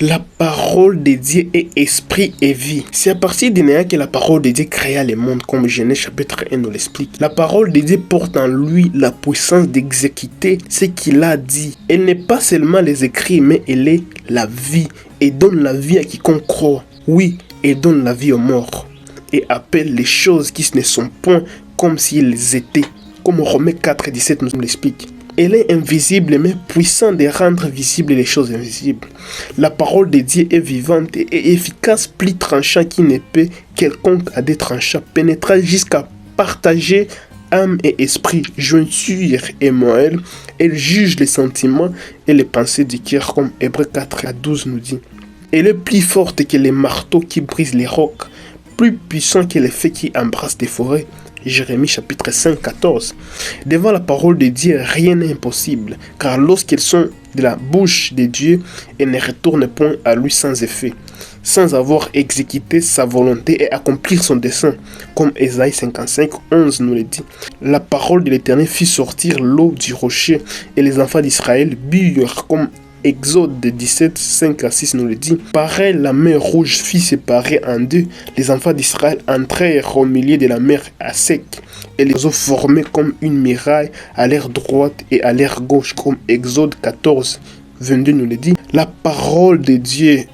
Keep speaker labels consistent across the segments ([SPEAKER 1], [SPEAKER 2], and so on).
[SPEAKER 1] La parole de Dieu est esprit et vie. C'est à partir du néant que la parole de Dieu créa le monde, comme Genèse chapitre 1 nous l'explique. La parole de Dieu porte en lui la puissance d'exécuter ce qu'il a dit. Elle n'est pas seulement les écrits, mais elle est la vie et donne la vie à quiconque croit. Oui, et donne la vie aux morts et appelle les choses qui ne sont point comme s'ils étaient. Comme Romains 4, 17 nous l'explique. Elle est invisible mais puissante de rendre visibles les choses invisibles. La parole de Dieu est vivante et efficace, plus tranchant qu'une épée quelconque à des tranchants, pénétrant jusqu'à partager âme et esprit, jointure et moelle. Elle juge les sentiments et les pensées du cœur, comme Hébreux 4 à 12 nous dit. Elle est plus forte que les marteaux qui brisent les rocs, plus puissant que les feux qui embrassent des forêts. Jérémie chapitre 5, 14. Devant la parole de Dieu, rien n'est impossible, car lorsqu'elles sont de la bouche de Dieu, elles ne retournent point à lui sans effet, sans avoir exécuté sa volonté et accomplir son dessein, comme Ésaïe 55, 11 nous le dit. La parole de l'Éternel fit sortir l'eau du rocher, et les enfants d'Israël burent, comme Exode 17, 5 à 6 nous le dit. Pareil, la mer rouge fit séparer en deux. Les enfants d'Israël entrèrent au milieu de la mer à sec. Et les eaux formaient comme une muraille à l'air droite et à l'air gauche, comme Exode 14, 22 nous le dit. La parole de Dieu,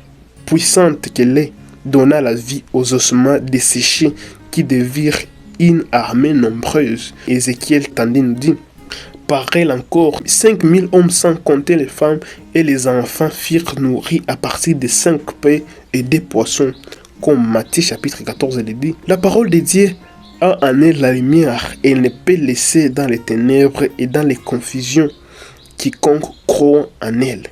[SPEAKER 1] puissante qu'elle est, donna la vie aux ossements desséchés qui devirent une armée nombreuse. Ézéchiel tendit nous dit. Pareil encore, 5000 hommes sans compter les femmes et les enfants furent nourris à partir de 5 pains et des poissons, comme Matthieu chapitre 14 le dit. La parole de Dieu a en elle la lumière et elle ne peut laisser dans les ténèbres et dans les confusions quiconque croit en elle.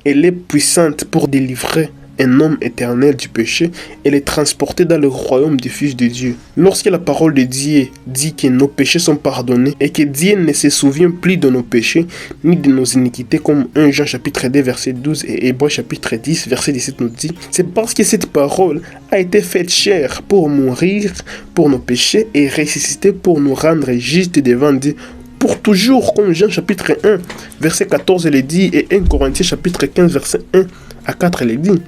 [SPEAKER 1] Elle est puissante pour délivrer un homme éternel du péché et les transporter dans le royaume du Fils de Dieu. Lorsque la parole de Dieu dit que nos péchés sont pardonnés et que Dieu ne se souvient plus de nos péchés ni de nos iniquités, comme 1 Jean chapitre 2 verset 12 et Hébreux chapitre 10 verset 17 nous dit, c'est parce que cette parole a été faite chair pour mourir pour nos péchés et ressusciter pour nous rendre justes devant Dieu pour toujours, comme Jean chapitre 1 verset 14 le dit et 1 Corinthiens chapitre 15 verset 1 à 4 le dit.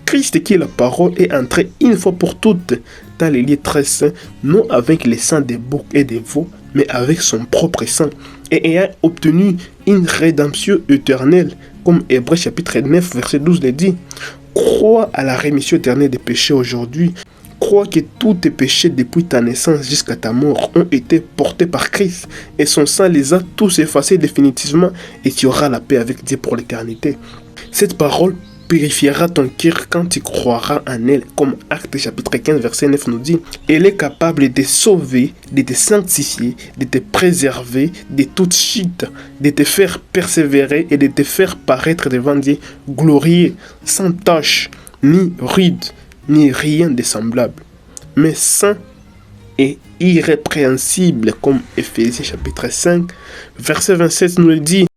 [SPEAKER 1] Christ qui est la parole est entré une fois pour toutes dans les lieux très saints, non avec les sangs des boucs et des veaux, mais avec son propre sang, et ayant obtenu une rédemption éternelle, comme Hébreux chapitre 9 verset 12 le dit. Crois à la rémission éternelle des péchés aujourd'hui. Crois que tous tes péchés depuis ta naissance jusqu'à ta mort ont été portés par Christ, et son sang les a tous effacés définitivement, et tu auras la paix avec Dieu pour l'éternité. Cette parole purifiera ton cœur quand tu croiras en elle, comme Actes chapitre 15 verset 9 nous dit. Elle est capable de te sauver, de te sanctifier, de te préserver de toute chute, de te faire persévérer et de te faire paraître devant Dieu glorieux, sans tache, ni rude, ni rien de semblable, mais saint et irrépréhensible, comme Éphésiens chapitre 5 verset 27 nous le dit.